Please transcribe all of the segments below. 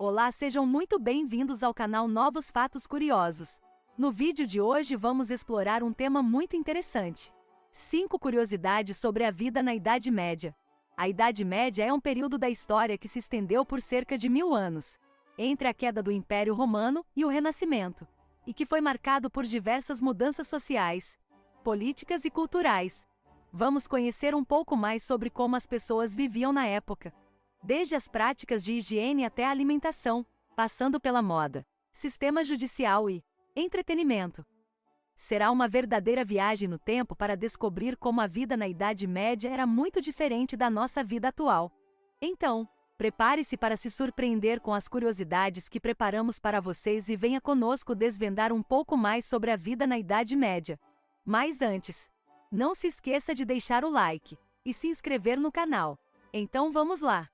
Olá, sejam muito bem-vindos ao canal Novos Fatos Curiosos. No vídeo de hoje vamos explorar um tema muito interessante. 5 curiosidades sobre a vida na Idade Média. A Idade Média é um período da história que se estendeu por cerca de 1000 anos, entre a queda do Império Romano e o Renascimento, e que foi marcado por diversas mudanças sociais, políticas e culturais. Vamos conhecer um pouco mais sobre como as pessoas viviam na época. Desde as práticas de higiene até a alimentação, passando pela moda, sistema judicial e entretenimento. Será uma verdadeira viagem no tempo para descobrir como a vida na Idade Média era muito diferente da nossa vida atual. Então, prepare-se para se surpreender com as curiosidades que preparamos para vocês e venha conosco desvendar um pouco mais sobre a vida na Idade Média. Mas antes, não se esqueça de deixar o like e se inscrever no canal. Então vamos lá!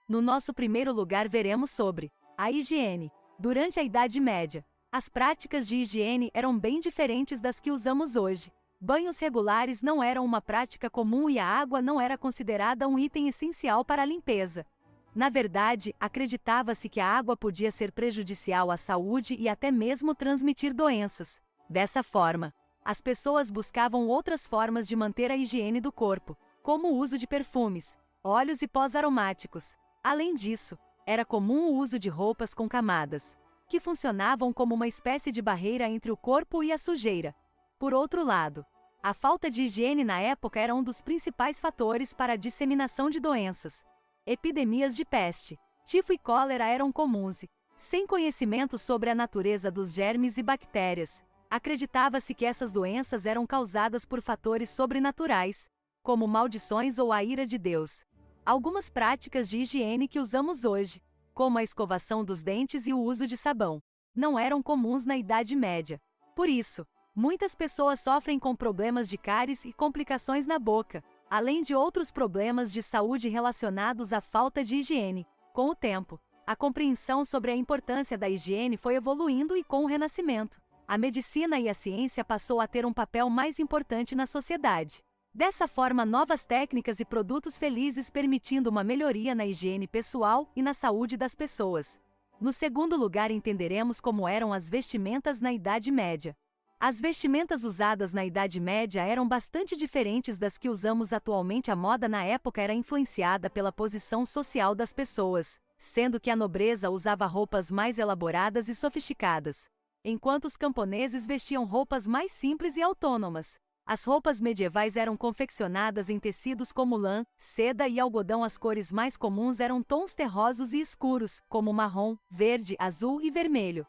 No nosso primeiro lugar veremos sobre a higiene. Durante a Idade Média, as práticas de higiene eram bem diferentes das que usamos hoje. Banhos regulares não eram uma prática comum e a água não era considerada um item essencial para a limpeza. Na verdade, acreditava-se que a água podia ser prejudicial à saúde e até mesmo transmitir doenças. Dessa forma, as pessoas buscavam outras formas de manter a higiene do corpo, como o uso de perfumes, óleos e pós aromáticos. Além disso, era comum o uso de roupas com camadas, que funcionavam como uma espécie de barreira entre o corpo e a sujeira. Por outro lado, a falta de higiene na época era um dos principais fatores para a disseminação de doenças. Epidemias de peste, tifo e cólera eram comuns e, sem conhecimento sobre a natureza dos germes e bactérias, acreditava-se que essas doenças eram causadas por fatores sobrenaturais, como maldições ou a ira de Deus. Algumas práticas de higiene que usamos hoje, como a escovação dos dentes e o uso de sabão, não eram comuns na Idade Média. Por isso, muitas pessoas sofrem com problemas de cáries e complicações na boca, além de outros problemas de saúde relacionados à falta de higiene. Com o tempo, a compreensão sobre a importância da higiene foi evoluindo e com o Renascimento, a medicina e a ciência passou a ter um papel mais importante na sociedade. Dessa forma, novas técnicas e produtos felizes permitindo uma melhoria na higiene pessoal e na saúde das pessoas. No segundo lugar, entenderemos como eram as vestimentas na Idade Média. As vestimentas usadas na Idade Média eram bastante diferentes das que usamos atualmente. A moda na época era influenciada pela posição social das pessoas, sendo que a nobreza usava roupas mais elaboradas e sofisticadas, enquanto os camponeses vestiam roupas mais simples e autônomas. As roupas medievais eram confeccionadas em tecidos como lã, seda e algodão. As cores mais comuns eram tons terrosos e escuros, como marrom, verde, azul e vermelho.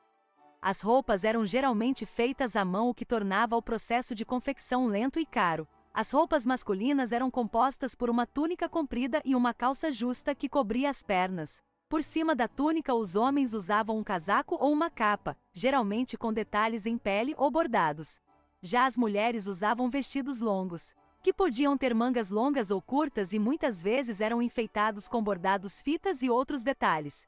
As roupas eram geralmente feitas à mão, o que tornava o processo de confecção lento e caro. As roupas masculinas eram compostas por uma túnica comprida e uma calça justa que cobria as pernas. Por cima da túnica, os homens usavam um casaco ou uma capa, geralmente com detalhes em pele ou bordados. Já as mulheres usavam vestidos longos, que podiam ter mangas longas ou curtas e muitas vezes eram enfeitados com bordados, fitas e outros detalhes.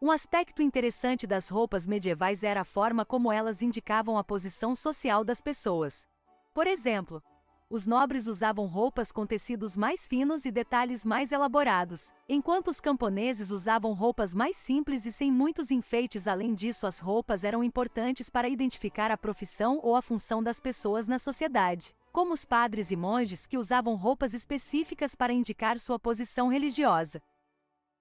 Um aspecto interessante das roupas medievais era a forma como elas indicavam a posição social das pessoas. Por exemplo, os nobres usavam roupas com tecidos mais finos e detalhes mais elaborados, enquanto os camponeses usavam roupas mais simples e sem muitos enfeites. Além disso, as roupas eram importantes para identificar a profissão ou a função das pessoas na sociedade, como os padres e monges, que usavam roupas específicas para indicar sua posição religiosa.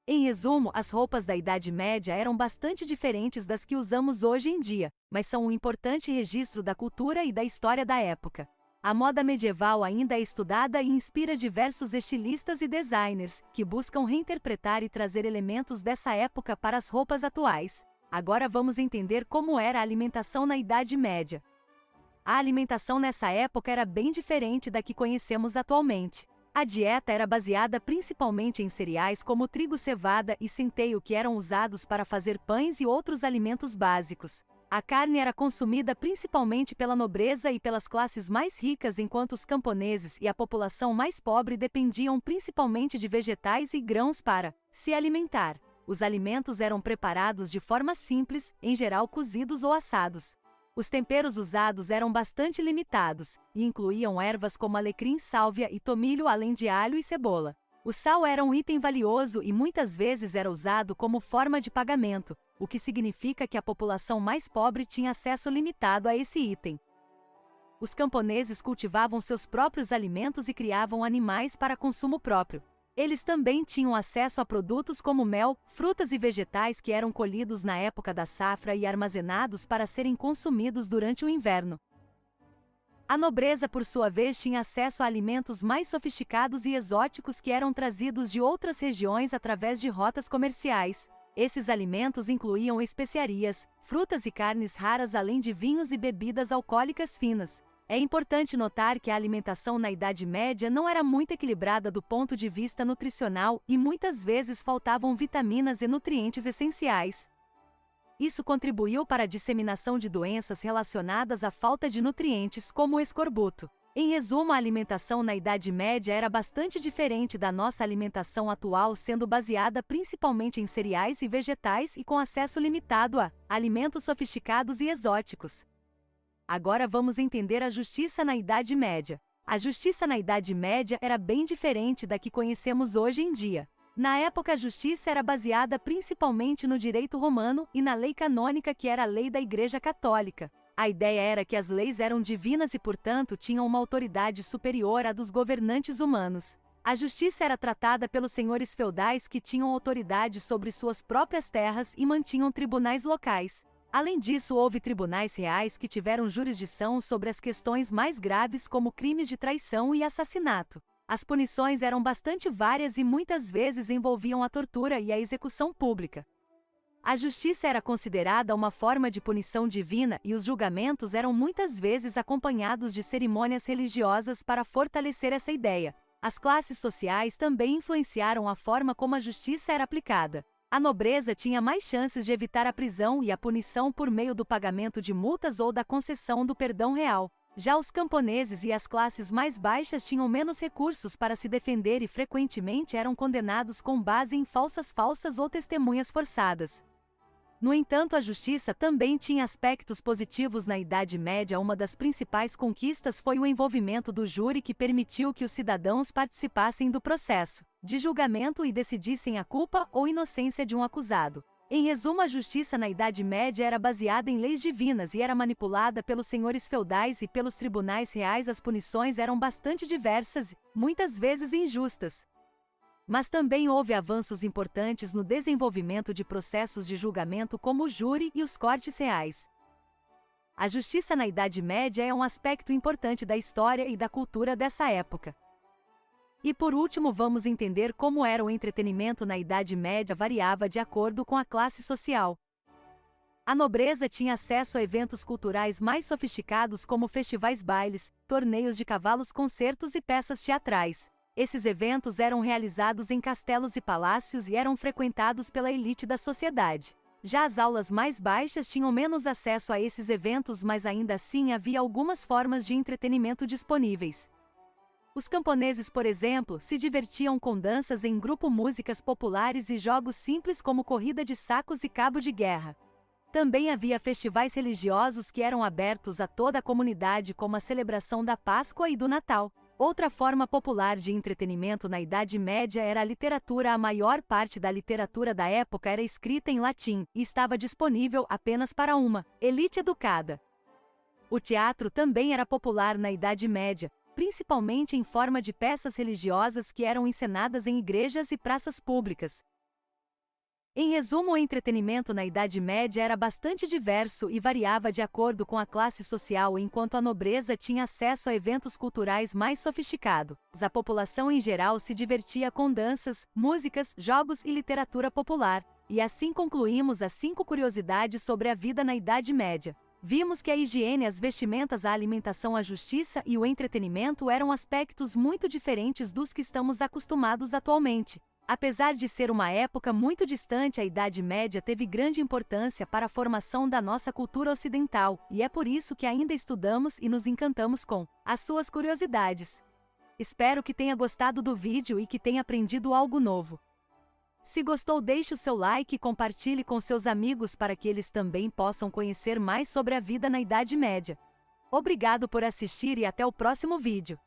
Em resumo, as roupas da Idade Média eram bastante diferentes das que usamos hoje em dia, mas são um importante registro da cultura e da história da época. A moda medieval ainda é estudada e inspira diversos estilistas e designers, que buscam reinterpretar e trazer elementos dessa época para as roupas atuais. Agora vamos entender como era a alimentação na Idade Média. A alimentação nessa época era bem diferente da que conhecemos atualmente. A dieta era baseada principalmente em cereais como trigo, cevada e centeio, que eram usados para fazer pães e outros alimentos básicos. A carne era consumida principalmente pela nobreza e pelas classes mais ricas, enquanto os camponeses e a população mais pobre dependiam principalmente de vegetais e grãos para se alimentar. Os alimentos eram preparados de forma simples, em geral cozidos ou assados. Os temperos usados eram bastante limitados, e incluíam ervas como alecrim, sálvia e tomilho, além de alho e cebola. O sal era um item valioso e muitas vezes era usado como forma de pagamento, o que significa que a população mais pobre tinha acesso limitado a esse item. Os camponeses cultivavam seus próprios alimentos e criavam animais para consumo próprio. Eles também tinham acesso a produtos como mel, frutas e vegetais que eram colhidos na época da safra e armazenados para serem consumidos durante o inverno. A nobreza, por sua vez, tinha acesso a alimentos mais sofisticados e exóticos que eram trazidos de outras regiões através de rotas comerciais. Esses alimentos incluíam especiarias, frutas e carnes raras, além de vinhos e bebidas alcoólicas finas. É importante notar que a alimentação na Idade Média não era muito equilibrada do ponto de vista nutricional e muitas vezes faltavam vitaminas e nutrientes essenciais. Isso contribuiu para a disseminação de doenças relacionadas à falta de nutrientes, como o escorbuto. Em resumo, a alimentação na Idade Média era bastante diferente da nossa alimentação atual, sendo baseada principalmente em cereais e vegetais e com acesso limitado a alimentos sofisticados e exóticos. Agora vamos entender a justiça na Idade Média. A justiça na Idade Média era bem diferente da que conhecemos hoje em dia. Na época, a justiça era baseada principalmente no direito romano e na lei canônica, que era a lei da Igreja Católica. A ideia era que as leis eram divinas e, portanto, tinham uma autoridade superior à dos governantes humanos. A justiça era tratada pelos senhores feudais, que tinham autoridade sobre suas próprias terras e mantinham tribunais locais. Além disso, houve tribunais reais que tiveram jurisdição sobre as questões mais graves, como crimes de traição e assassinato. As punições eram bastante várias e muitas vezes envolviam a tortura e a execução pública. A justiça era considerada uma forma de punição divina e os julgamentos eram muitas vezes acompanhados de cerimônias religiosas para fortalecer essa ideia. As classes sociais também influenciaram a forma como a justiça era aplicada. A nobreza tinha mais chances de evitar a prisão e a punição por meio do pagamento de multas ou da concessão do perdão real. Já os camponeses e as classes mais baixas tinham menos recursos para se defender e frequentemente eram condenados com base em falsas ou testemunhas forçadas. No entanto, a justiça também tinha aspectos positivos na Idade Média. Uma das principais conquistas foi o envolvimento do júri, que permitiu que os cidadãos participassem do processo de julgamento e decidissem a culpa ou inocência de um acusado. Em resumo, a justiça na Idade Média era baseada em leis divinas e era manipulada pelos senhores feudais e pelos tribunais reais. As punições eram bastante diversas e, muitas vezes, injustas. Mas também houve avanços importantes no desenvolvimento de processos de julgamento, como o júri e os cortes reais. A justiça na Idade Média é um aspecto importante da história e da cultura dessa época. E por último, vamos entender como era o entretenimento na Idade Média. Variava de acordo com a classe social. A nobreza tinha acesso a eventos culturais mais sofisticados, como festivais, bailes, torneios de cavalos, concertos e peças teatrais. Esses eventos eram realizados em castelos e palácios e eram frequentados pela elite da sociedade. Já as aulas mais baixas tinham menos acesso a esses eventos, mas ainda assim havia algumas formas de entretenimento disponíveis. Os camponeses, por exemplo, se divertiam com danças em grupo, músicas populares e jogos simples como corrida de sacos e cabo de guerra. Também havia festivais religiosos que eram abertos a toda a comunidade, como a celebração da Páscoa e do Natal. Outra forma popular de entretenimento na Idade Média era a literatura. A maior parte da literatura da época era escrita em latim e estava disponível apenas para uma elite educada. O teatro também era popular na Idade Média, principalmente em forma de peças religiosas que eram encenadas em igrejas e praças públicas. Em resumo, o entretenimento na Idade Média era bastante diverso e variava de acordo com a classe social. Enquanto a nobreza tinha acesso a eventos culturais mais sofisticados, a população em geral se divertia com danças, músicas, jogos e literatura popular. E assim concluímos as 5 curiosidades sobre a vida na Idade Média. Vimos que a higiene, as vestimentas, a alimentação, a justiça e o entretenimento eram aspectos muito diferentes dos que estamos acostumados atualmente. Apesar de ser uma época muito distante, a Idade Média teve grande importância para a formação da nossa cultura ocidental, e é por isso que ainda estudamos e nos encantamos com as suas curiosidades. Espero que tenha gostado do vídeo e que tenha aprendido algo novo. Se gostou, deixe o seu like e compartilhe com seus amigos para que eles também possam conhecer mais sobre a vida na Idade Média. Obrigado por assistir e até o próximo vídeo.